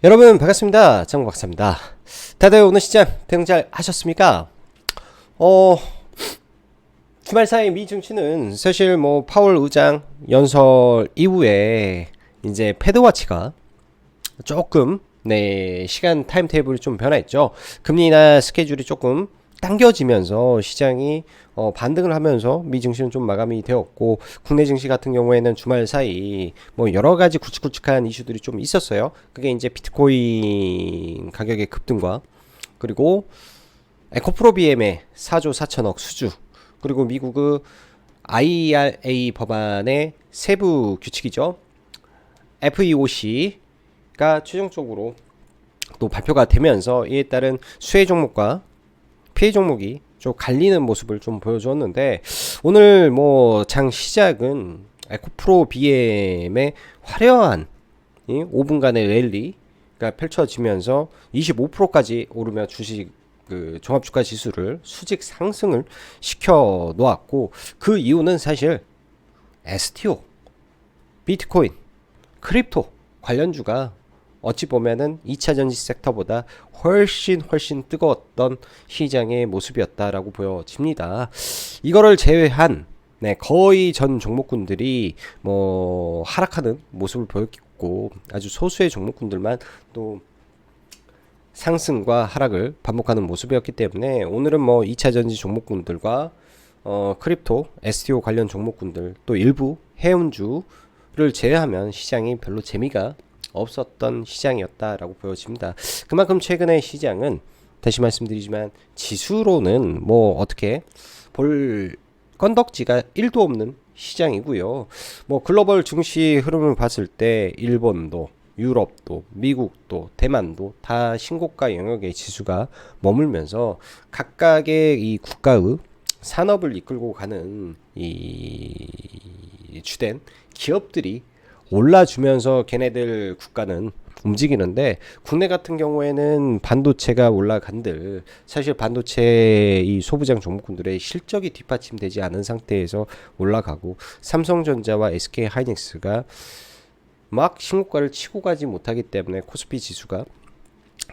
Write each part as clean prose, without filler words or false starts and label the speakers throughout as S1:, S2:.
S1: 여러분 반갑습니다. 정박사입니다. 다들 오늘 시장 대응 잘 하셨습니까? 주말 사이 미 증시는 사실 뭐 파월 의장 연설 이후에 이제 패드워치가 조금 시간 타임테이블이 좀 변화했죠. 금리나 스케줄이 조금 당겨지면서 시장이 반등을 하면서 미 증시는 좀 마감이 되었고, 국내 증시 같은 경우에는 주말 사이 뭐 여러 가지 굵직굵직한 이슈들이 좀 있었어요. 그게 이제 비트코인 가격의 급등과, 그리고 에코프로 BM의 4조 4천억 수주, 그리고 미국의 IRA 법안의 세부 규칙이죠. FEOC가 최종적으로 또 발표가 되면서 이에 따른 수혜 종목과 피해 종목이 좀 갈리는 모습을 좀 보여주었는데, 오늘 뭐 장 시작은 에코프로 BM의 화려한 5분간의 랠리가 펼쳐지면서 25%까지 오르며 주식 그 종합주가 지수를 수직 상승을 시켜 놓았고, 그 이유는 사실 STO, 비트코인, 크립토 관련주가 어찌 보면은 2차 전지 섹터보다 훨씬 뜨거웠던 시장의 모습이었다라고 보여집니다. 이거를 제외한 거의 전 종목군들이 뭐 하락하는 모습을 보였고, 아주 소수의 종목군들만 또 상승과 하락을 반복하는 모습이었기 때문에, 오늘은 뭐 2차 전지 종목군들과 크립토, STO 관련 종목군들, 또 일부 해운주를 제외하면 시장이 별로 재미가 없었던 시장이었다라고 보여집니다. 그만큼 최근의 시장은 다시 말씀드리지만 지수로는 뭐 어떻게 볼 건덕지가 1도 없는 시장이고요. 뭐 글로벌 증시 흐름을 봤을 때 일본도, 유럽도, 미국도, 대만도 다 신고가 영역의 지수가 머물면서 각각의 이 국가의 산업을 이끌고 가는 이 주된 기업들이 올라주면서 걔네들 국가는 움직이는데, 국내 같은 경우에는 반도체가 올라간들 사실 반도체 이 소부장 종목군들의 실적이 뒷받침되지 않은 상태에서 올라가고, 삼성전자와 SK하이닉스가 막 신고가를 치고 가지 못하기 때문에 코스피 지수가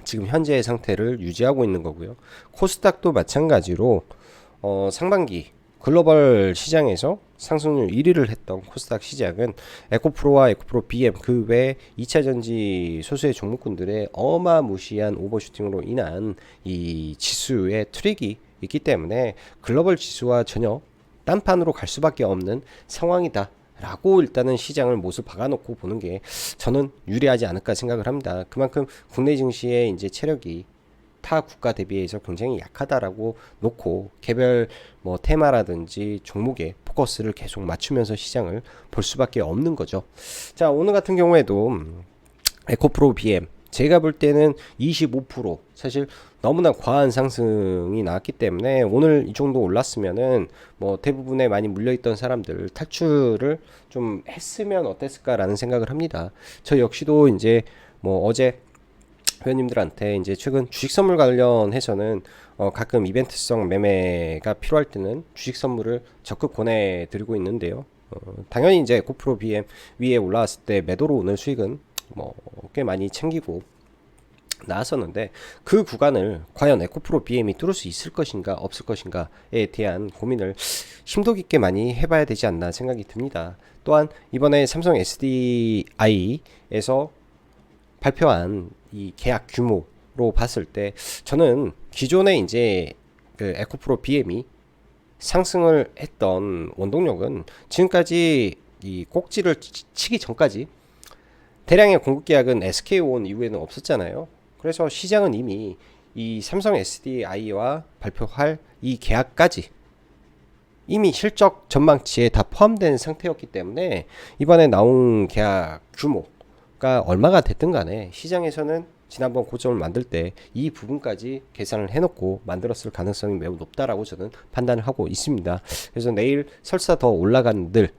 S1: 지금 현재의 상태를 유지하고 있는 거고요. 코스닥도 마찬가지로 상반기 글로벌 시장에서 상승률 1위를 했던 코스닥 시장은 에코프로와 에코프로 BM 그 외 2차 전지 소수의 종목군들의 어마무시한 오버슈팅으로 인한 이 지수의 트랙이 있기 때문에 글로벌 지수와 전혀 딴판으로 갈 수밖에 없는 상황이다 라고 일단은 시장을 못을 박아놓고 보는 게 저는 유리하지 않을까 생각을 합니다. 그만큼 국내 증시의 이제 체력이 타 국가 대비해서 굉장히 약하다라고 놓고, 개별 뭐 테마라든지 종목에 포커스를 계속 맞추면서 시장을 볼 수밖에 없는 거죠. 자, 오늘 같은 경우에도 에코프로 BM 제가 볼 때는 25% 사실 너무나 과한 상승이 나왔기 때문에, 오늘 이 정도 올랐으면은 뭐 대부분의 많이 물려있던 사람들 탈출을 좀 했으면 어땠을까라는 생각을 합니다. 저 역시도 이제 뭐 어제 회원님들한테 이제 최근 주식 선물 관련해서는 가끔 이벤트성 매매가 필요할 때는 주식 선물을 적극 권해드리고 있는데요. 당연히 이제 에코프로 BM 위에 올라왔을 때 매도로 오는 수익은 뭐 꽤 많이 챙기고 나왔었는데, 그 구간을 과연 에코프로 BM이 뚫을 수 있을 것인가 없을 것인가에 대한 고민을 심도 깊게 많이 해봐야 되지 않나 생각이 듭니다. 또한 이번에 삼성 SDI에서 발표한 이 계약 규모로 봤을 때, 저는 기존에 이제 그 에코프로 BM이 상승을 했던 원동력은 지금까지 이 꼭지를 치기 전까지 대량의 공급 계약은 SK온 이후에는 없었잖아요. 그래서 시장은 이미 이 삼성 SDI와 발표할 이 계약까지 이미 실적 전망치에 다 포함된 상태였기 때문에, 이번에 나온 계약 규모가 얼마가 됐든 간에 시장에서는 지난번 고점을 만들 때 이 부분까지 계산을 해놓고 만들었을 가능성이 매우 높다라고 저는 판단을 하고 있습니다. 그래서 내일 설사 더 올라간들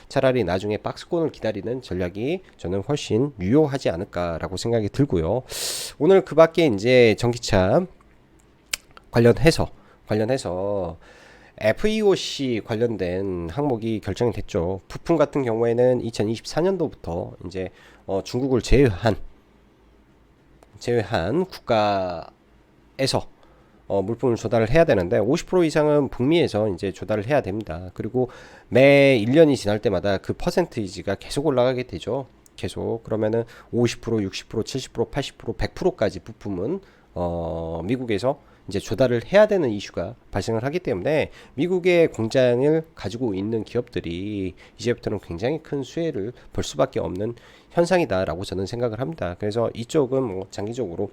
S1: 차라리 나중에 박스권을 기다리는 전략이 저는 훨씬 유효하지 않을까라고 생각이 들고요. 오늘 그 밖에 이제 전기차 관련해서 FEOC 관련된 항목이 결정이 됐죠. 부품 같은 경우에는 2024년도부터 이제 중국을 제외한 제외한 국가에서 물품을 조달을 해야 되는데 50% 이상은 북미에서 이제 조달을 해야 됩니다. 그리고 매 1년이 지날 때마다 그 퍼센테이지가 계속 올라가게 되죠. 계속 그러면은 50%, 60%, 70%, 80%, 100%까지 부품은 미국에서 이제 조달을 해야 되는 이슈가 발생을 하기 때문에 미국의 공장을 가지고 있는 기업들이 이제부터는 굉장히 큰 수혜를 볼 수밖에 없는 현상이다라고 저는 생각을 합니다. 그래서 이쪽은 뭐 장기적으로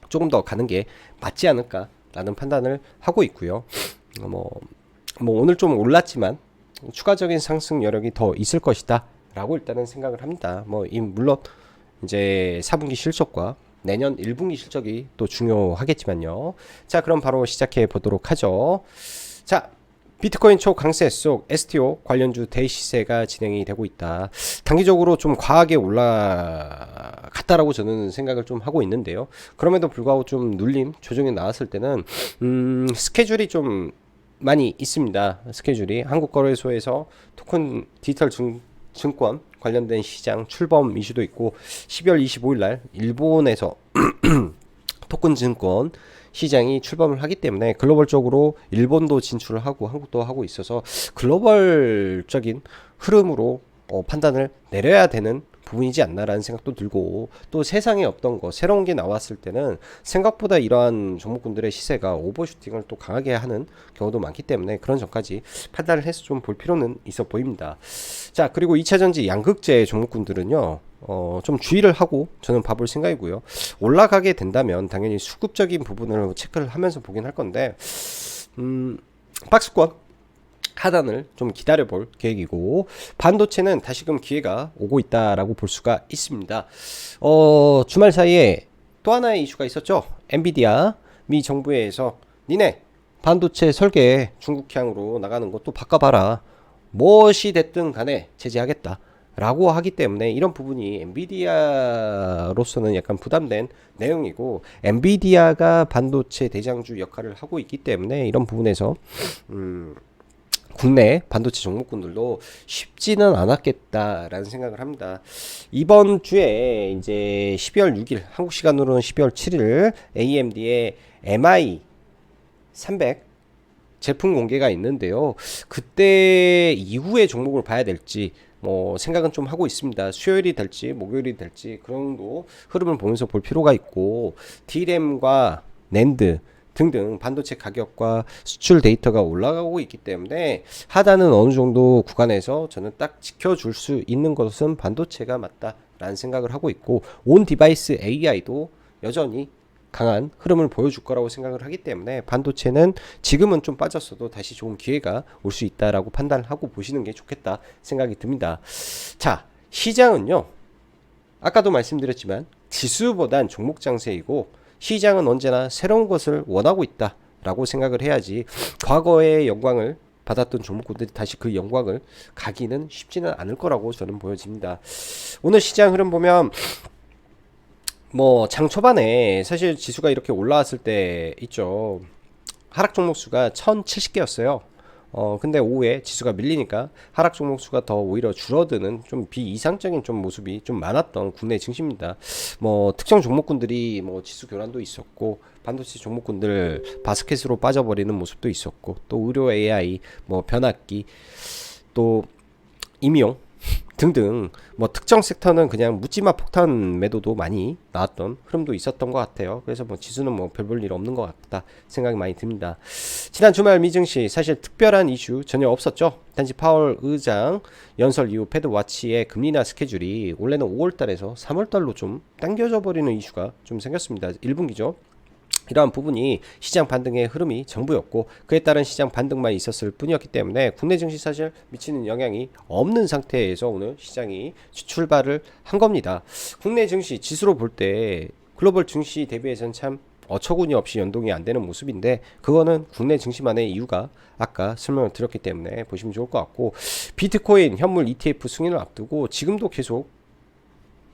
S1: 조금 더 가는 게 맞지 않을까라는 판단을 하고 있고요. 오늘 좀 올랐지만 추가적인 상승 여력이 더 있을 것이다라고 일단은 생각을 합니다. 물론 이제 4분기 실적과 내년 1분기 실적이 또 중요하겠지만요. 자, 그럼 바로 시작해 보도록 하죠. 자, 비트코인 초강세 속 STO 관련주 대시세가 진행이 되고 있다. 단기적으로 좀 과하게 올라갔다라고 저는 생각을 좀 하고 있는데요. 그럼에도 불구하고 좀 눌림, 조정이 나왔을 때는 스케줄이 좀 많이 있습니다. 스케줄이 한국거래소에서 토큰 디지털 증권 관련된 시장 출범 이슈도 있고 12월 25일 날 일본에서 토큰 증권 시장이 출범을 하기 때문에 글로벌적으로 일본도 진출을 하고 한국도 하고 있어서 글로벌적인 흐름으로 판단을 내려야 되는 부분이지 않나라는 생각도 들고 또 세상에 없던 거 새로운 게 나왔을 때는 생각보다 이러한 종목군들의 시세가 오버슈팅을 또 강하게 하는 경우도 많기 때문에 그런 점까지 판단을 해서 좀 볼 필요는 있어 보입니다. 자, 그리고 2차전지 양극재 종목군들은요 좀 주의를 하고 저는 봐볼 생각이고요. 올라가게 된다면 당연히 수급적인 부분을 체크를 하면서 보긴 할 건데 박스권 하단을 좀 기다려 볼 계획이고 반도체는 다시금 기회가 오고 있다라고 볼 수가 있습니다. 주말 사이에 또 하나의 이슈가 있었죠. 엔비디아 미 정부에서 니네 반도체 설계 중국향으로 나가는 것도 바꿔봐라. 무엇이 됐든 간에 제재하겠다 라고 하기 때문에 이런 부분이 엔비디아로서는 약간 부담된 내용이고 엔비디아가 반도체 대장주 역할을 하고 있기 때문에 이런 부분에서 국내 반도체 종목군들도 쉽지는 않았겠다라는 생각을 합니다. 이번 주에 이제 12월 6일 한국 시간으로는 12월 7일 AMD의 MI 300 제품 공개가 있는데요. 그때 이후의 종목을 봐야 될지 생각은 좀 하고 있습니다. 수요일이 될지 목요일이 될지 그런 정도 흐름을 보면서 볼 필요가 있고 D램과 낸드 등등 반도체 가격과 수출 데이터가 올라가고 있기 때문에 하단은 어느 정도 구간에서 저는 딱 지켜줄 수 있는 것은 반도체가 맞다라는 생각을 하고 있고 온 디바이스 AI도 여전히 강한 흐름을 보여줄 거라고 생각을 하기 때문에 반도체는 지금은 좀 빠졌어도 다시 좋은 기회가 올 수 있다라고 판단을 하고 보시는 게 좋겠다 생각이 듭니다. 자, 시장은요 아까도 말씀드렸지만 지수보단 종목 장세이고 시장은 언제나 새로운 것을 원하고 있다라고 생각을 해야지 과거의 영광을 받았던 종목군들이 다시 그 영광을 가기는 쉽지는 않을 거라고 저는 보여집니다. 오늘 시장 흐름 보면 장 초반에 사실 지수가 이렇게 올라왔을 때 있죠. 하락 종목 수가 1070개였어요. 근데 오후에 지수가 밀리니까 하락 종목 수가 더 오히려 줄어드는 좀 비이상적인 좀 모습이 좀 많았던 국내 증시입니다. 특정 종목군들이 지수 교란도 있었고 반도체 종목군들 바스켓으로 빠져버리는 모습도 있었고 또 의료 AI 변압기 또 임용 등등 특정 섹터는 그냥 묻지마 폭탄 매도도 많이 나왔던 흐름도 있었던 것 같아요. 그래서 지수는 별 볼 일 없는 것 같다 생각이 많이 듭니다. 지난 주말 미증시 사실 특별한 이슈 전혀 없었죠. 단지 파월 의장 연설 이후 패드 와치의 금리 인하 스케줄이 원래는 5월달에서 3월달로 좀 당겨져 버리는 이슈가 좀 생겼습니다. 1분기죠. 이러한 부분이 시장 반등의 흐름이 전부였고 그에 따른 시장 반등만 있었을 뿐이었기 때문에 국내 증시 사실 미치는 영향이 없는 상태에서 오늘 시장이 출발을 한 겁니다. 국내 증시 지수로 볼 때 글로벌 증시 대비해서는 참 어처구니 없이 연동이 안 되는 모습인데 그거는 국내 증시만의 이유가 아까 설명을 드렸기 때문에 보시면 좋을 것 같고 비트코인 현물 ETF 승인을 앞두고 지금도 계속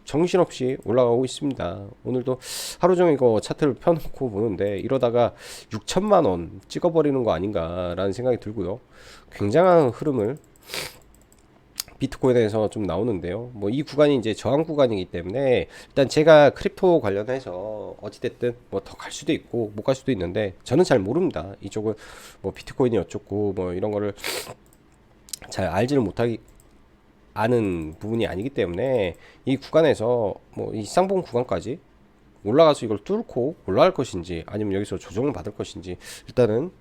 S1: 정신없이 올라가고 있습니다. 오늘도 하루 종일 이거 차트를 펴놓고 보는데 이러다가 6천만 원 찍어버리는 거 아닌가라는 생각이 들고요. 굉장한 흐름을 비트코인에서 좀 나오는데요. 뭐 이 구간이 이제 저항 구간이기 때문에 일단 제가 크립토 관련해서 어찌됐든 뭐 더 갈 수도 있고 못 갈 수도 있는데 저는 잘 모릅니다. 이쪽을 뭐 비트코인이 어쩌고 뭐 이런 거를 잘 알지를 못하기 아는 부분이 아니기 때문에 이 구간에서 뭐 이 쌍봉 구간까지 올라가서 이걸 뚫고 올라갈 것인지 아니면 여기서 조정을 받을 것인지 일단은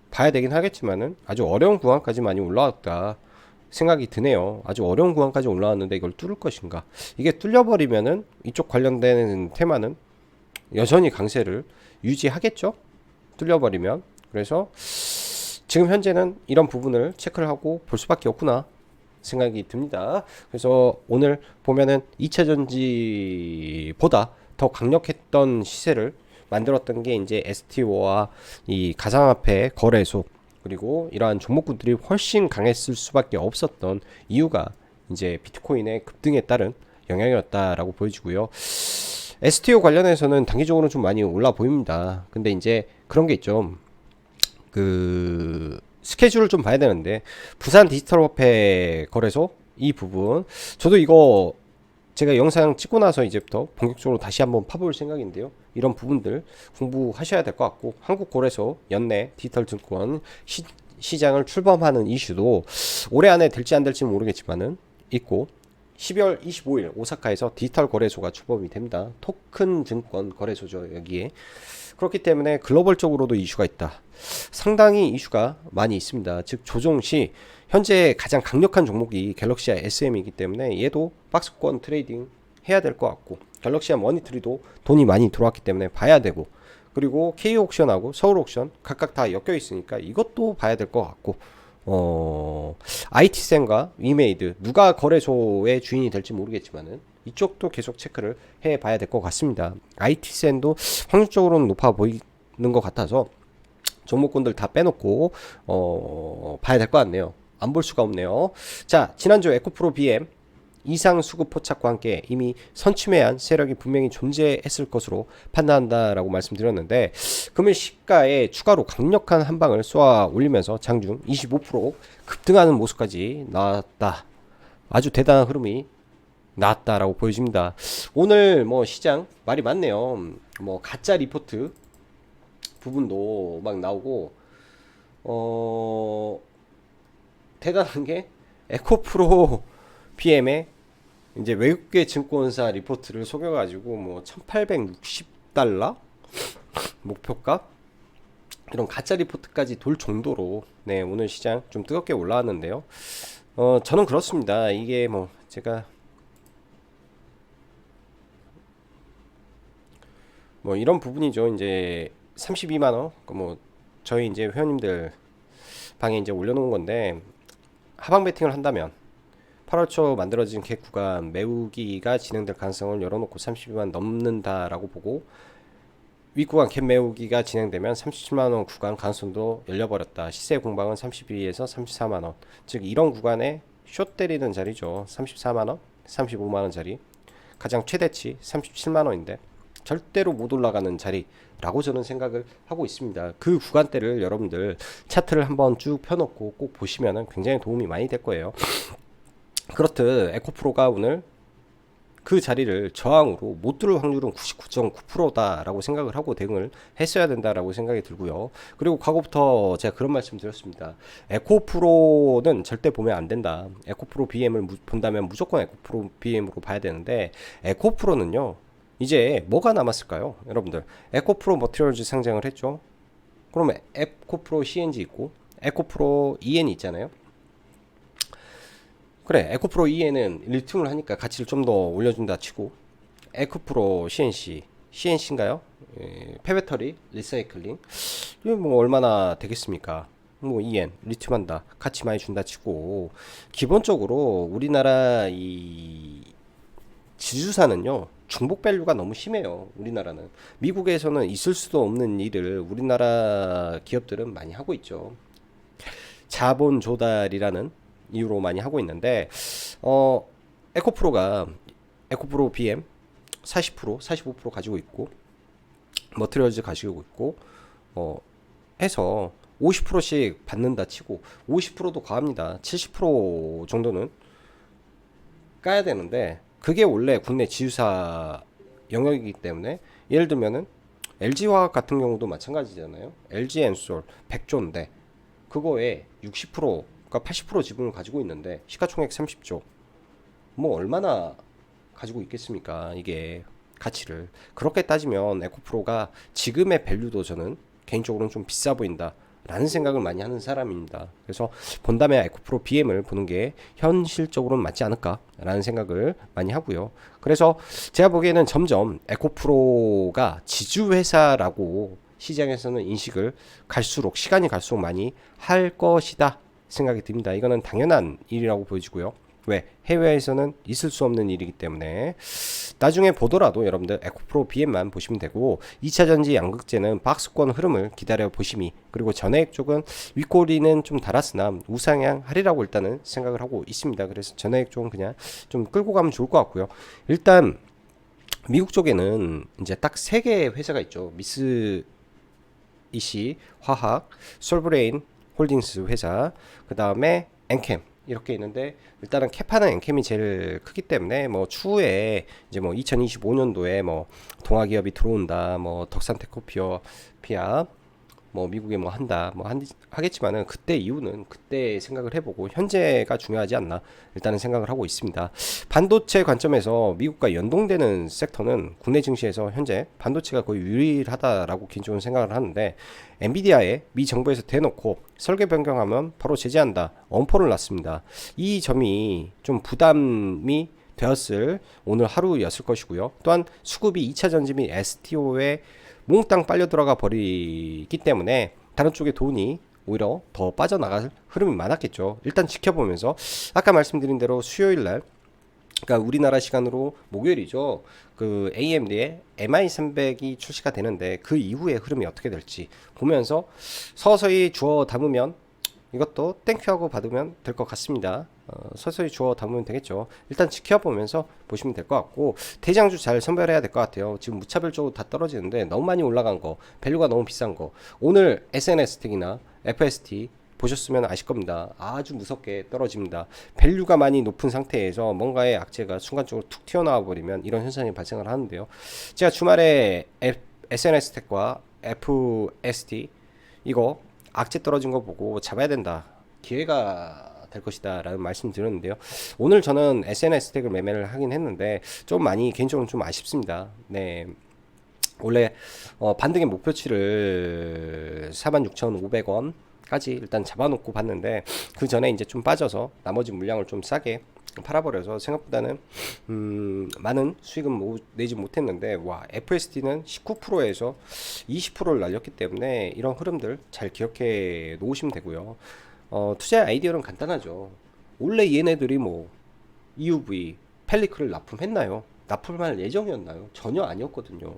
S1: 봐야 되긴 하겠지만은 아주 어려운 구간까지 많이 올라왔다 생각이 드네요. 아주 어려운 구간까지 올라왔는데 이걸 뚫을 것인가? 이게 뚫려버리면은 이쪽 관련된 테마는 여전히 강세를 유지하겠죠? 뚫려버리면. 그래서 지금 현재는 이런 부분을 체크를 하고 볼 수밖에 없구나 생각이 듭니다. 그래서 오늘 보면은 2차전지보다 더 강력했던 시세를 만들었던 게 이제 STO와 이 가상화폐 거래소 그리고 이러한 종목군들이 훨씬 강했을 수밖에 없었던 이유가 이제 비트코인의 급등에 따른 영향이었다라고 보여지고요. STO 관련해서는 단기적으로 좀 많이 올라 보입니다. 근데 이제 그런 게 있죠. 그 스케줄을 좀 봐야 되는데 부산 디지털 화폐 거래소 이 부분 저도 이거 제가 영상 찍고 나서 이제부터 본격적으로 다시 한번 파볼 생각인데요. 이런 부분들 공부하셔야 될 것 같고 한국거래소 연내 디지털 증권 시장을 출범하는 이슈도 올해 안에 될지 안 될지는 모르겠지만은 있고 12월 25일 오사카에서 디지털 거래소가 출범이 됩니다. 토큰 증권 거래소죠. 여기에 그렇기 때문에 글로벌적으로도 이슈가 있다. 상당히 이슈가 많이 있습니다. 즉 조정 시 현재 가장 강력한 종목이 갤럭시아 SM이기 때문에 얘도 박스권 트레이딩 해야 될 것 같고 갤럭시아 머니트리도 돈이 많이 들어왔기 때문에 봐야 되고 그리고 K옥션하고 서울옥션 각각 다 엮여 있으니까 이것도 봐야 될 것 같고 IT센과 위메이드 누가 거래소의 주인이 될지 모르겠지만은 이쪽도 계속 체크를 해 봐야 될 것 같습니다. IT센도 확률적으로는 높아 보이는 것 같아서 종목군들 다 빼놓고 봐야 될 것 같네요. 안 볼 수가 없네요. 자, 지난주 에코프로 BM 이상 수급 포착과 함께 이미 선취매한 세력이 분명히 존재했을 것으로 판단한다라고 말씀드렸는데 금일 시가에 추가로 강력한 한 방을 쏘아 올리면서 장중 25% 급등하는 모습까지 나왔다. 아주 대단한 흐름이 나왔다라고 보여집니다. 오늘 뭐 시장 말이 많네요. 뭐 가짜 리포트 부분도 막 나오고 대단한 게 에코프로 BM에 이제 외국계 증권사 리포트를 속여가지고 뭐 1860달러 목표가 이런 가짜 리포트까지 돌 정도로 네 오늘 시장 좀 뜨겁게 올라왔는데요. 저는 그렇습니다. 이게 뭐 제가 뭐 이런 부분이죠. 이제 32만원 뭐 저희 이제 회원님들 방에 이제 올려놓은 건데 하방 베팅을 한다면 8월 초 만들어진 갭 구간 매우기가 진행될 가능성을 열어놓고 32만 넘는다라고 보고 윗구간 갭 매우기가 진행되면 37만원 구간 가능성도 열려버렸다. 시세 공방은 32에서 34만원 즉 이런 구간에 숏 때리는 자리죠. 34만원 35만원 자리 가장 최대치 37만원인데 절대로 못 올라가는 자리라고 저는 생각을 하고 있습니다. 그 구간대를 여러분들 차트를 한번 쭉 펴놓고 꼭 보시면 굉장히 도움이 많이 될 거예요. 그렇듯 에코프로가 오늘 그 자리를 저항으로 못 뚫을 확률은 99.9%다 라고 생각을 하고 대응을 했어야 된다라고 생각이 들고요. 그리고 과거부터 제가 그런 말씀 드렸습니다. 에코프로는 절대 보면 안 된다. 에코프로 BM을 본다면 무조건 에코프로 BM으로 봐야 되는데 에코프로는요 이제 뭐가 남았을까요? 여러분들 에코프로 머티리얼즈 상장을 했죠. 그러면 에코프로 CNG 있고 에코프로 EN 있잖아요. 그래 에코프로 EN은 리튬을 하니까 가치를 좀 더 올려준다 치고 에코프로 CNC인가요? 폐배터리 리사이클링 이거 뭐 얼마나 되겠습니까? 뭐 EN 리튬 한다 가치 많이 준다 치고 기본적으로 우리나라 이 지주사는요 중복 밸류가 너무 심해요. 우리나라는 미국에서는 있을 수도 없는 일을 우리나라 기업들은 많이 하고 있죠. 자본 조달이라는 이유로 많이 하고 있는데 에코프로가 에코프로 BM 40% 45% 가지고 있고 머티리얼즈 가지고 있고 해서 50%씩 받는다 치고 50%도 과합니다. 70% 정도는 까야 되는데 그게 원래 국내 지주사 영역이기 때문에 예를 들면은 LG화학 같은 경우도 마찬가지잖아요. LG엔솔 100조인데 그거에 60%가 80% 지분을 가지고 있는데 시가총액 30조. 뭐 얼마나 가지고 있겠습니까? 이게 가치를. 그렇게 따지면 에코프로가 지금의 밸류도 저는 개인적으로는 좀 비싸 보인다. 라는 생각을 많이 하는 사람입니다. 그래서 본다면 에코프로 BM을 보는 게 현실적으로는 맞지 않을까라는 생각을 많이 하고요. 그래서 제가 보기에는 점점 에코프로가 지주회사라고 시장에서는 인식을 갈수록 시간이 갈수록 많이 할 것이다 생각이 듭니다. 이거는 당연한 일이라고 보여지고요. 왜? 해외에서는 있을 수 없는 일이기 때문에 나중에 보더라도 여러분들 에코프로 BM만 보시면 되고 2차전지 양극재는 박스권 흐름을 기다려 보심이 그리고 전해액 쪽은 윗꼬리는 좀 달았으나 우상향하리라고 일단은 생각을 하고 있습니다. 그래서 전해액 쪽은 그냥 좀 끌고 가면 좋을 것 같고요. 일단 미국 쪽에는 이제 딱 3개의 회사가 있죠. 미쓰 이시 화학, 솔브레인 홀딩스 회사, 그 다음에 엔캠 이렇게 있는데 일단은 캐파는 엔캠이 제일 크기 때문에 뭐 추후에 이제 뭐 2025년도에 뭐 동아기업이 들어온다, 뭐 덕산테크피아 뭐 미국에 뭐 한다 하겠지만은 그때 이후는 그때 생각을 해보고 현재가 중요하지 않나 일단은 생각을 하고 있습니다. 반도체 관점에서 미국과 연동되는 섹터는 국내 증시에서 현재 반도체가 거의 유일하다라고 개인적으로 생각을 하는데 엔비디아에 미 정부에서 대놓고 설계 변경하면 바로 제재한다 엄포를 놨습니다. 이 점이 좀 부담이 되었을 오늘 하루였을 것이고요. 또한 수급이 2차 전지 및 STO에 몽땅 빨려 들어가 버리기 때문에 다른 쪽에 돈이 오히려 더 빠져나갈 흐름이 많았겠죠. 일단 지켜보면서 아까 말씀드린 대로 수요일 날 그러니까 우리나라 시간으로 목요일이죠. 그 AMD의 MI300이 출시가 되는데 그 이후의 흐름이 어떻게 될지 보면서 서서히 주워 담으면 이것도 땡큐하고 받으면 될 것 같습니다. 서서히 주워 담으면 되겠죠. 일단 지켜보면서 보시면 될 것 같고 대장주 잘 선별해야 될 것 같아요. 지금 무차별적으로 다 떨어지는데 너무 많이 올라간 거, 밸류가 너무 비싼 거. 오늘 SNS택이나 FST 보셨으면 아실 겁니다. 아주 무섭게 떨어집니다. 밸류가 많이 높은 상태에서 뭔가의 악재가 순간적으로 툭 튀어나와 버리면 이런 현상이 발생을 하는데요. 제가 주말에 SNS택과 FST 이거 악재 떨어진 거 보고 잡아야 된다. 기회가 될 것이다 라는 말씀 드렸는데요. 오늘 저는 SNS 택을 매매를 하긴 했는데 좀 많이 개인적으로 좀 아쉽습니다. 네. 원래 반등의 목표치를 46,500원 까지 일단 잡아놓고 봤는데 그 전에 이제 좀 빠져서 나머지 물량을 좀 싸게 팔아버려서 생각보다는 많은 수익은 내지 못했는데 와 FST는 19%에서 20%를 날렸기 때문에 이런 흐름들 잘 기억해 놓으시면 되고요. 투자 아이디어는 간단하죠. 원래 얘네들이 뭐 EUV 펠리클을 납품했나요? 납품할 예정이었나요? 전혀 아니었거든요.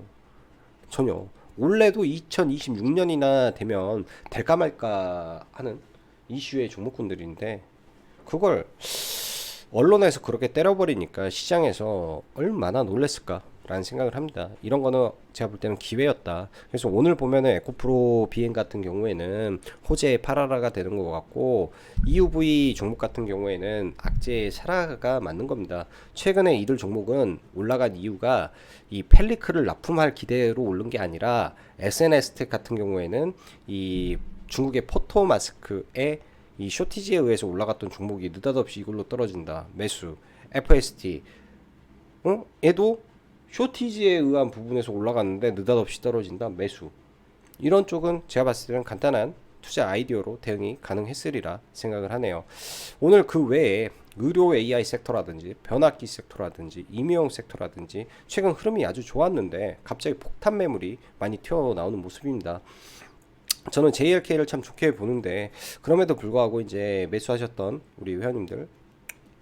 S1: 전혀. 원래도 2026년이나 되면 될까 말까 하는 이슈의 종목군들인데 그걸 언론에서 그렇게 때려버리니까 시장에서 얼마나 놀랬을까 라는 생각을 합니다. 이런 거는 제가 볼 때는 기회였다. 그래서 오늘 보면은 에코프로 비행 같은 경우에는 호재의 파라라가 되는 것 같고 EUV 종목 같은 경우에는 악재의 사라가 맞는 겁니다. 최근에 이들 종목은 올라간 이유가 이 펠리클을 납품할 기대로 오른 게 아니라 SNS텍 같은 경우에는 이 중국의 포토마스크의 이 쇼티지에 의해서 올라갔던 종목이 느닷없이 이걸로 떨어진다. 매수. FST. 얘도 쇼티지에 의한 부분에서 올라갔는데 느닷없이 떨어진다. 매수. 이런 쪽은 제가 봤을 때는 간단한 투자 아이디어로 대응이 가능했으리라 생각을 하네요. 오늘 그 외에 의료 AI 섹터라든지 변압기 섹터라든지 임용 섹터라든지 최근 흐름이 아주 좋았는데 갑자기 폭탄 매물이 많이 튀어나오는 모습입니다. 저는 JLK를 참 좋게 보는데 그럼에도 불구하고 이제 매수하셨던 우리 회원님들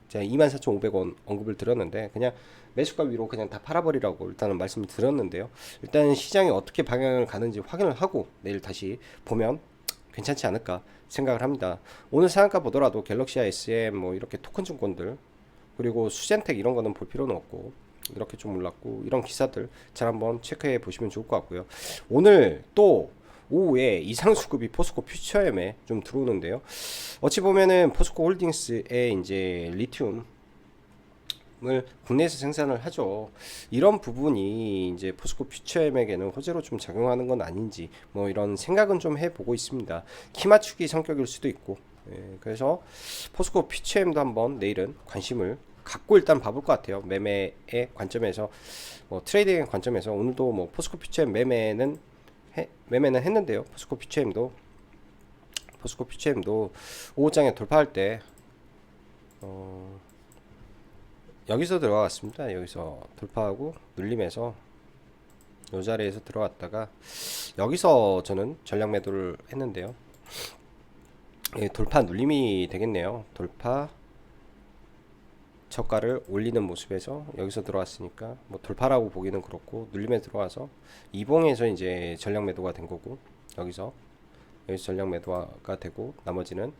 S1: 제가 24,500원 언급을 드렸는데 그냥 매수가 위로 그냥 다 팔아버리라고 일단은 말씀을 드렸는데요. 일단 시장이 어떻게 방향을 가는지 확인을 하고 내일 다시 보면 괜찮지 않을까 생각을 합니다. 오늘 상한가 보더라도 갤럭시 SM 뭐 이렇게 토큰 증권들 그리고 수젠텍 이런 거는 볼 필요는 없고 이렇게 좀 올랐고 이런 기사들 잘 한번 체크해 보시면 좋을 것 같고요. 오늘 또 오후에 이상수급이 포스코 퓨처엠에 좀 들어오는데요. 어찌 보면은 포스코 홀딩스의 이제 리튬 국내에서 생산을 하죠. 이런 부분이 이제 포스코 퓨처엠에게는 호재로 좀 작용하는 건 아닌지 뭐 이런 생각은 좀 해보고 있습니다. 키 맞추기 성격일 수도 있고. 그래서 포스코 퓨처엠도 한번 내일은 관심을 갖고 일단 봐볼 것 같아요. 매매의 관점에서 뭐 트레이딩의 관점에서 오늘도 뭐 포스코 퓨처엠 매매는 했는데요. 포스코 퓨처엠도 5호장에 돌파할 때 여기서 들어갔습니다. 여기서 돌파하고 눌림에서 이 자리에서 들어갔다가 여기서 저는 전략 매도를 했는데요. 돌파 눌림이 되겠네요. 돌파 저가를 올리는 모습에서 여기서 들어왔으니까 뭐 돌파라고 보기는 그렇고, 눌림에 들어와서 이봉에서 이제 전략 매도가 된 거고, 여기서 전략 매도가 되고 나머지는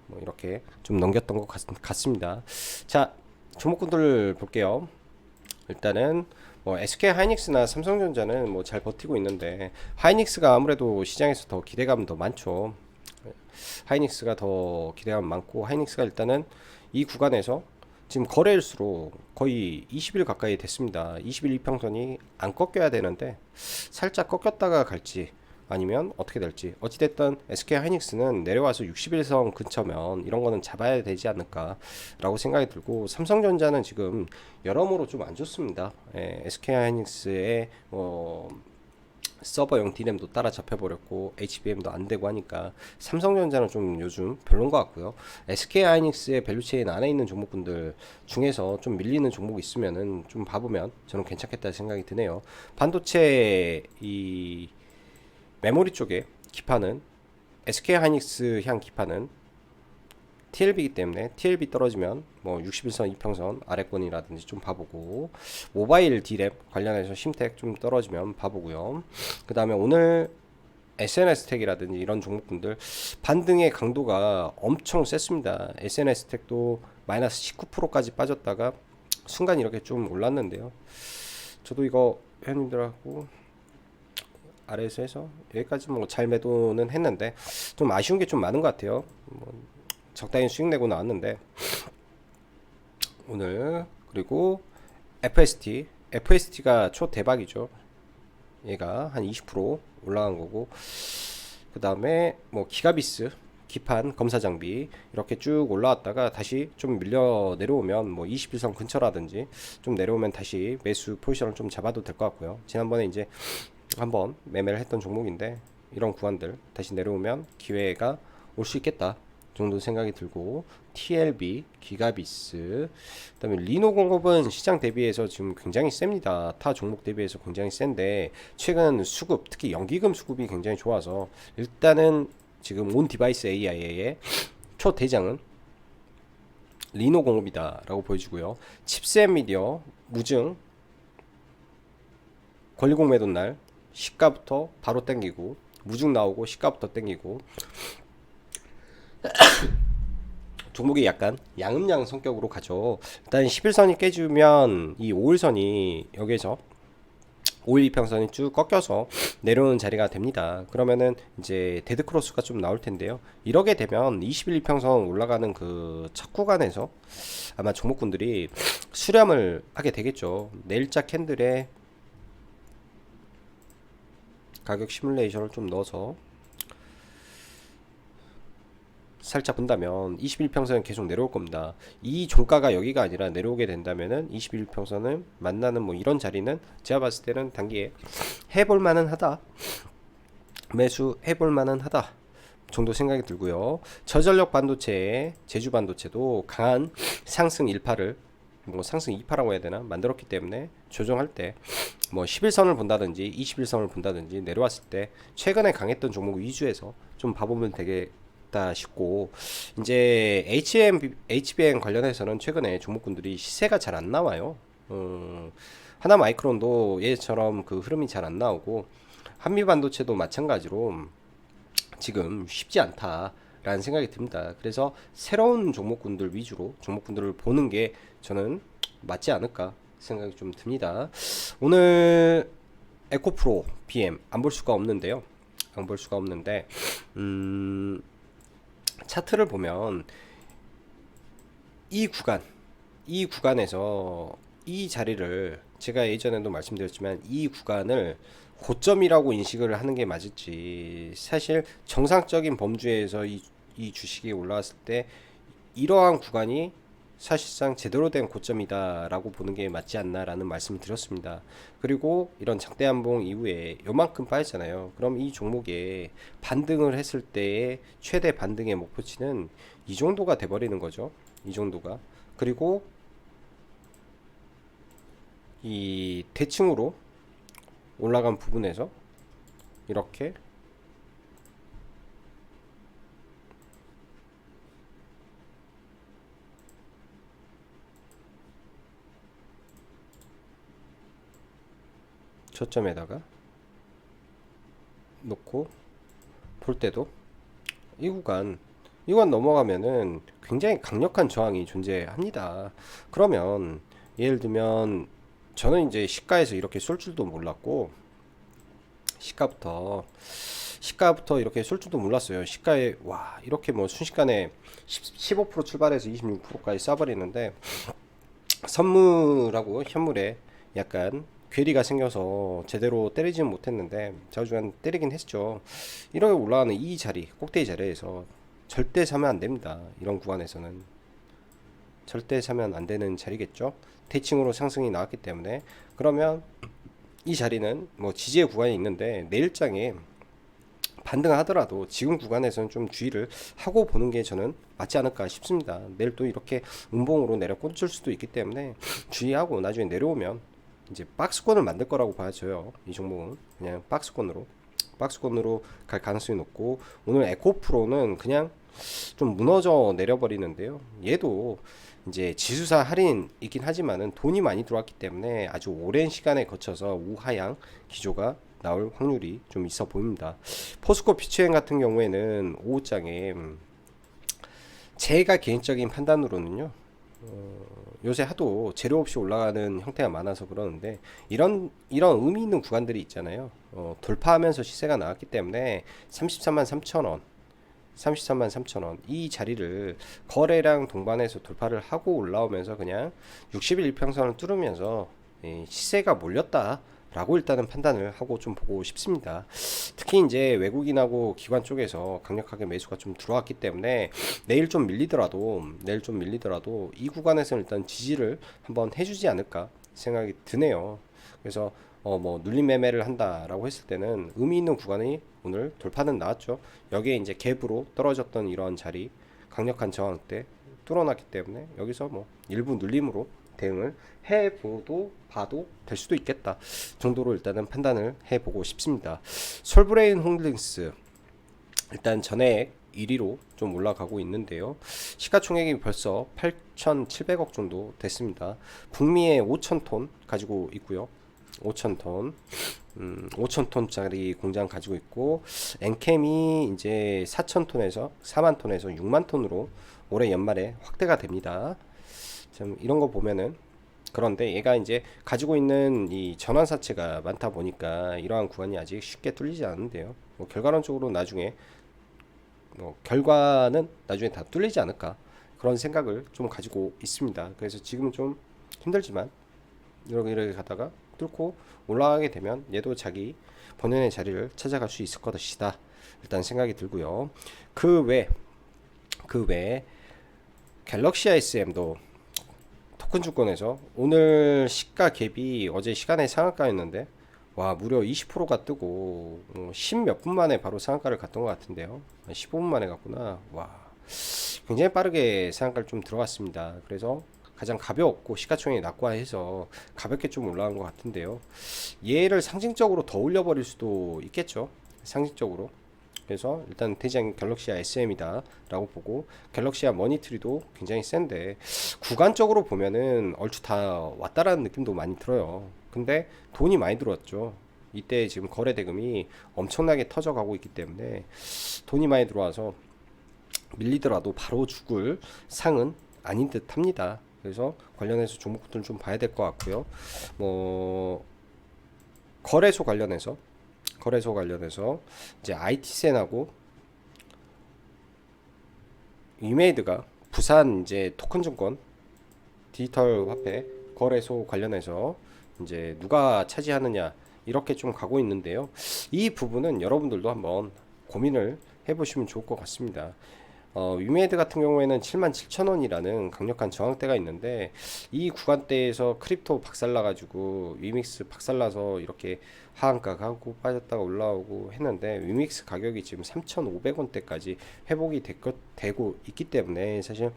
S1: 뭐 이렇게 좀 넘겼던 것 같습니다. 자, 종목군들 볼게요. 일단은 뭐 SK 하이닉스나 삼성전자는 뭐 잘 버티고 있는데, 하이닉스가 아무래도 시장에서 더 기대감 더 많죠. 하이닉스가 더 기대감 많고, 하이닉스가 일단은 이 구간에서 지금 거래일수록 거의 20일 가까이 됐습니다. 20일 이평선이 안 꺾여야 되는데 살짝 꺾였다가 갈지 아니면 어떻게 될지, 어찌됐든 SK 하이닉스는 내려와서 60일선 근처면 이런 거는 잡아야 되지 않을까 라고 생각이 들고, 삼성전자는 지금 여러모로 좀 안 좋습니다. SK 하이닉스의 서버용 D램도 따라 잡혀버렸고 HBM도 안 되고 하니까 삼성전자는 좀 요즘 별론 것 같고요. SK 하이닉스의 밸류체인 안에 있는 종목군들 중에서 좀 밀리는 종목이 있으면은 좀 봐보면 저는 괜찮겠다 생각이 드네요. 반도체 이 메모리 쪽에 기판은 SK 하이닉스 향 기판은 TLB이기 때문에 TLB 떨어지면 뭐 61선 이평선 아래권이라든지 좀 봐보고, 모바일 D램 관련해서 심텍 좀 떨어지면 봐보고요. 그 다음에 오늘 SNS텍이라든지 이런 종목군들 반등의 강도가 엄청 셌습니다. SNS텍도 마이너스 19%까지 빠졌다가 순간 이렇게 좀 올랐는데요. 저도 이거 회원님들하고 아래에서 해서 여기까지 뭐 잘 매도는 했는데 좀 아쉬운 게 좀 많은 것 같아요. 뭐 적당히 수익 내고 나왔는데 오늘. 그리고 FST가 초 대박이죠. 얘가 한 20% 올라간 거고, 그 다음에 뭐 기가비스 기판 검사 장비 이렇게 쭉 올라왔다가 다시 좀 밀려 내려오면 뭐 21선 근처라든지 좀 내려오면 다시 매수 포지션을 좀 잡아도 될 것 같고요. 지난번에 이제 한번 매매를 했던 종목인데 이런 구간들 다시 내려오면 기회가 올 수 있겠다 정도 생각이 들고, TLB, 기가비스, 그다음에 리노공업은 시장 대비해서 지금 굉장히 셉니다. 타 종목 대비해서 굉장히 센데 최근 수급, 특히 연기금 수급이 굉장히 좋아서 일단은 지금 온 디바이스 AI의 초대장은 리노공업이다라고 보여지고요. 칩셋 미디어 무증 권리공 매도 날 시가부터 바로 땡기고, 무증 나오고 시가부터 땡기고, 종목이 약간 양음양 성격으로 가죠. 일단 11선이 깨지면 이 5일선이 여기서 5일 이평선이 쭉 꺾여서 내려오는 자리가 됩니다. 그러면은 이제 데드크로스가 좀 나올 텐데요. 이러게 되면 21 이평선 올라가는 그 첫 구간에서 아마 종목군들이 수렴을 하게 되겠죠. 내일자 캔들에 가격 시뮬레이션을 좀 넣어서 살짝 본다면 21평선은 계속 내려올 겁니다. 이 종가가 여기가 아니라 내려오게 된다면은 21평선을 만나는 뭐 이런 자리는 제가 봤을 때는 단기에 해볼 만은 하다, 매수 해볼 만은 하다 정도 생각이 들고요. 저전력 반도체, 제주 반도체도 강한 상승 일파를 뭐 상승 2파라고 해야 되나 만들었기 때문에 조정할 때 뭐 11선을 본다든지 21선을 본다든지 내려왔을 때 최근에 강했던 종목 위주에서 좀 봐보면 되겠다 싶고, 이제 HBM 관련해서는 최근에 종목군들이 시세가 잘 안 나와요. 하나 마이크론도 예처럼 그 흐름이 잘 안 나오고, 한미 반도체도 마찬가지로 지금 쉽지 않다라는 생각이 듭니다. 그래서 새로운 종목군들 위주로 종목군들을 보는 게 저는 맞지 않을까 생각이 좀 듭니다. 오늘 에코프로 BM 안 볼 수가 없는데요. 안 볼 수가 없는데 차트를 보면 이 구간 이 구간에서 이 자리를 제가 예전에도 말씀드렸지만 이 구간을 고점이라고 인식을 하는 게 맞을지, 사실 정상적인 범주에서 이 주식이 올라왔을 때 이러한 구간이 사실상 제대로 된 고점이다라고 보는 게 맞지 않나라는 말씀을 드렸습니다. 그리고 이런 장대 한봉 이후에 요만큼 빠졌잖아요. 그럼 이 종목에 반등을 했을 때의 최대 반등의 목표치는 이 정도가 돼버리는 거죠. 이 정도가. 그리고 이 대칭으로 올라간 부분에서 이렇게 저점에다가 놓고 볼 때도 이 구간 넘어가면은 굉장히 강력한 저항이 존재합니다. 그러면 예를 들면 저는 이제 시가에서 이렇게 쏠 줄도 몰랐고, 시가부터 시가부터 이렇게 쏠 줄도 몰랐어요. 시가에 와 이렇게 뭐 순식간에 15% 출발해서 26%까지 쏴버리는데, 선물하고 현물에 약간 괴리가 생겨서 제대로 때리지는 못했는데 자주간 때리긴 했죠. 이렇게 올라가는 이 자리, 꼭대기 자리에서 절대 사면 안 됩니다. 이런 구간에서는 절대 사면 안 되는 자리겠죠. 대칭으로 상승이 나왔기 때문에. 그러면 이 자리는 뭐 지지의 구간이 있는데 내일장에 반등하더라도 지금 구간에서는 좀 주의를 하고 보는 게 저는 맞지 않을까 싶습니다. 내일 또 이렇게 음봉으로 내려 꽂을 수도 있기 때문에 주의하고 나중에 내려오면 이제 박스권을 만들 거라고 봐져요. 이 종목은 그냥 박스권으로 갈 가능성이 높고, 오늘 에코프로는 그냥 좀 무너져 내려버리는데요. 얘도 이제 지수사 할인이긴 하지만은 돈이 많이 들어왔기 때문에 아주 오랜 시간에 거쳐서 우하향 기조가 나올 확률이 좀 있어 보입니다. 포스코 피츠행 같은 경우에는 오후장에 제가 개인적인 판단으로는요, 요새 하도 재료 없이 올라가는 형태가 많아서 그러는데, 이런 의미 있는 구간들이 있잖아요. 돌파하면서 시세가 나왔기 때문에 33만 3천 원, 33만 3천 원 이 자리를 거래량 동반해서 돌파를 하고 올라오면서 그냥 60일 이평선을 뚫으면서 시세가 몰렸다 라고 일단은 판단을 하고 좀 보고 싶습니다. 특히 이제 외국인하고 기관 쪽에서 강력하게 매수가 좀 들어왔기 때문에 내일 좀 밀리더라도 이 구간에서는 일단 지지를 한번 해주지 않을까 생각이 드네요. 그래서 뭐 눌림 매매를 한다라고 했을 때는 의미 있는 구간이 오늘 돌파는 나왔죠. 여기에 이제 갭으로 떨어졌던 이러한 자리, 강력한 저항 때 뚫어놨기 때문에 여기서 뭐 일부 눌림으로 대응을 봐도 될 수도 있겠다 정도로 일단은 판단을 해보고 싶습니다. 솔브레인 홀딩스 일단 전액 1위로 좀 올라가고 있는데요. 시가총액이 벌써 8,700억 정도 됐습니다. 북미에 5,000톤 가지고 있고요. 5,000톤, 5,000톤짜리 공장 가지고 있고, 엔캠이 이제 4,000톤에서 4만 톤에서 6만 톤으로 올해 연말에 확대가 됩니다. 좀 이런 거 보면은, 그런데 얘가 이제 가지고 있는 이 전환사채가 많다 보니까 이러한 구간이 아직 쉽게 뚫리지 않는데요. 뭐 결과론적으로 나중에 결과는 나중에 다 뚫리지 않을까 그런 생각을 좀 가지고 있습니다. 그래서 지금은 좀 힘들지만 이렇게 가다가 뚫고 올라가게 되면 얘도 자기 본연의 자리를 찾아갈 수 있을 것이다 일단 생각이 들고요. 그 외 갤럭시 ISM도 토큰 주권에서 오늘 시가 갭이 어제 시간에 상한가였는데 와 무려 20%가 뜨고 10 몇 분 만에 바로 상한가를 갔던 것 같은데요. 15분 만에 갔구나. 와 굉장히 빠르게 상한가를 좀 들어갔습니다. 그래서 가장 가볍고 시가총액이 낮고 해서 가볍게 좀 올라간 것 같은데요. 얘를 상징적으로 더 올려버릴 수도 있겠죠. 상징적으로. 그래서 일단 대장 갤럭시아 SM이다 라고 보고, 갤럭시아 머니트리도 굉장히 센데 구간적으로 보면은 얼추 다 왔다라는 느낌도 많이 들어요. 근데 돈이 많이 들어왔죠. 이때 지금 거래 대금이 엄청나게 터져가고 있기 때문에 돈이 많이 들어와서 밀리더라도 바로 죽을 상은 아닌 듯 합니다. 그래서 관련해서 종목들을 좀 봐야 될 것 같고요. 뭐 거래소 관련해서 이제 IT센하고 위메이드가 부산 이제 토큰증권 디지털 화폐 거래소 관련해서 이제 누가 차지하느냐 이렇게 좀 가고 있는데요. 이 부분은 여러분들도 한번 고민을 해보시면 좋을 것 같습니다. 위메이드 같은 경우에는 77,000원이라는 강력한 저항대가 있는데 이 구간대에서 크립토 박살나가지고 위믹스 박살나서 이렇게 하한가 가고 빠졌다가 올라오고 했는데 위믹스 가격이 지금 3,500원대까지 회복이 되고 있기 때문에 사실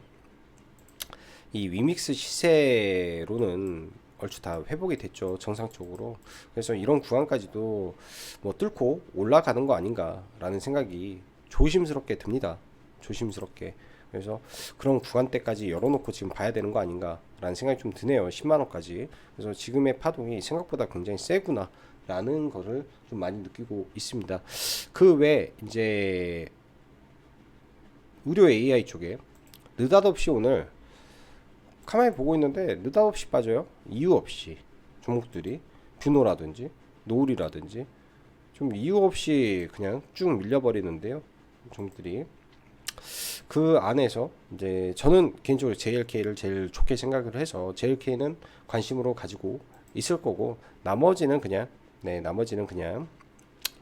S1: 이 위믹스 시세로는 얼추 다 회복이 됐죠, 정상적으로. 그래서 이런 구간까지도 뭐 뚫고 올라가는 거 아닌가라는 생각이 조심스럽게 듭니다. 조심스럽게. 그래서 그런 구간대까지 열어놓고 지금 봐야 되는 거 아닌가라는 생각이 좀 드네요. 10만원까지. 그래서 지금의 파동이 생각보다 굉장히 세구나 라는 거를 좀 많이 느끼고 있습니다. 그 외에 이제 의료 AI 쪽에 느닷없이 오늘 가만히 보고 있는데 느닷없이 빠져요. 이유 없이 종목들이 뷰노라든지 노을이라든지 좀 이유 없이 그냥 쭉 밀려버리는데요. 종목들이 그 안에서 이제 저는 개인적으로 JLK를 제일 좋게 생각을 해서 JLK는 관심으로 가지고 있을 거고 나머지는 그냥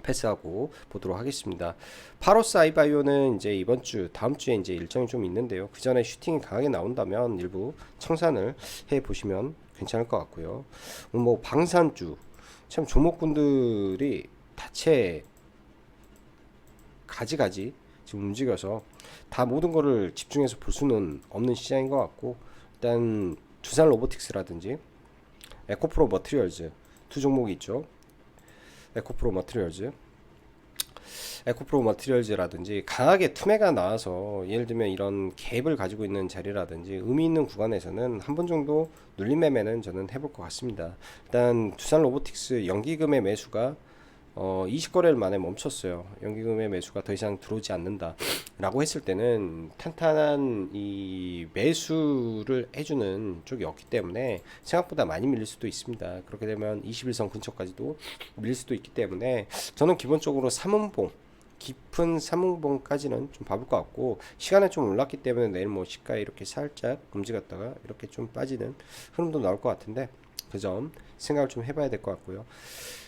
S1: 패스하고 보도록 하겠습니다. 파로스 아이바이오는 이제 이번 주 다음 주에 이제 일정이 좀 있는데요. 그 전에 슈팅이 강하게 나온다면 일부 청산을 해 보시면 괜찮을 것 같고요. 뭐 방산주 참 종목군들이 다채 가지가지 지금 움직여서 다 모든 거를 집중해서 볼 수는 없는 시장인 것 같고, 일단 두산 로보틱스라든지 에코프로 머티리얼즈 두 종목이 있죠. 에코프로 머티리얼즈라든지 강하게 투매가 나와서 예를 들면 이런 갭을 가지고 있는 자리라든지 의미 있는 구간에서는 한 번 정도 눌림 매매는 저는 해볼 것 같습니다. 일단 두산 로보틱스 연기금의 매수가 20거래일 만에 멈췄어요. 연기금의 매수가 더 이상 들어오지 않는다 라고 했을 때는 탄탄한 이 매수를 해주는 쪽이 없기 때문에 생각보다 많이 밀릴 수도 있습니다. 그렇게 되면 21선 근처까지도 밀릴 수도 있기 때문에 저는 기본적으로 깊은 삼음봉까지는 좀 봐볼 것 같고, 시간에 좀 올랐기 때문에 내일 뭐 시가에 이렇게 살짝 움직였다가 이렇게 좀 빠지는 흐름도 나올 것 같은데 그 점 생각을 좀 해봐야 될 것 같고요.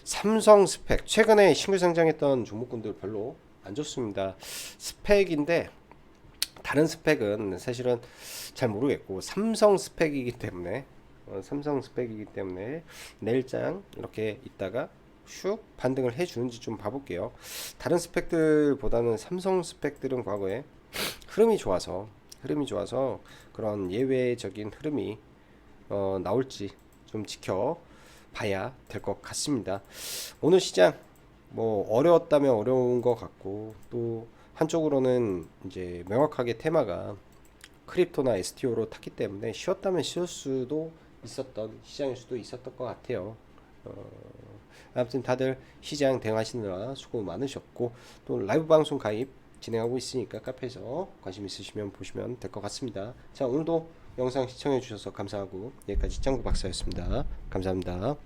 S1: 삼성 스펙 최근에 신규 상장했던 종목군들 별로 안 좋습니다. 스펙인데 다른 스펙은 사실은 잘 모르겠고 삼성 스펙이기 때문에 내일장 이렇게 있다가 슉 반등을 해주는지 좀 봐볼게요. 다른 스펙들보다는 삼성 스펙들은 과거에 흐름이 좋아서 그런 예외적인 흐름이 나올지 좀 지켜봐야 될 것 같습니다. 오늘 시장 뭐 어려웠다면 어려운 것 같고, 또 한쪽으로는 이제 명확하게 테마가 크립토나 STO로 탔기 때문에 쉬었다면 쉬을 수도 있었던 시장일 수도 있었던 것 같아요. 아무튼 다들 시장 대응하시느라 수고 많으셨고, 또 라이브 방송 가입 진행하고 있으니까 카페에서 관심 있으시면 보시면 될 것 같습니다. 자, 오늘도 영상 시청해 주셔서 감사하고 여기까지 짱구 박사였습니다. 감사합니다.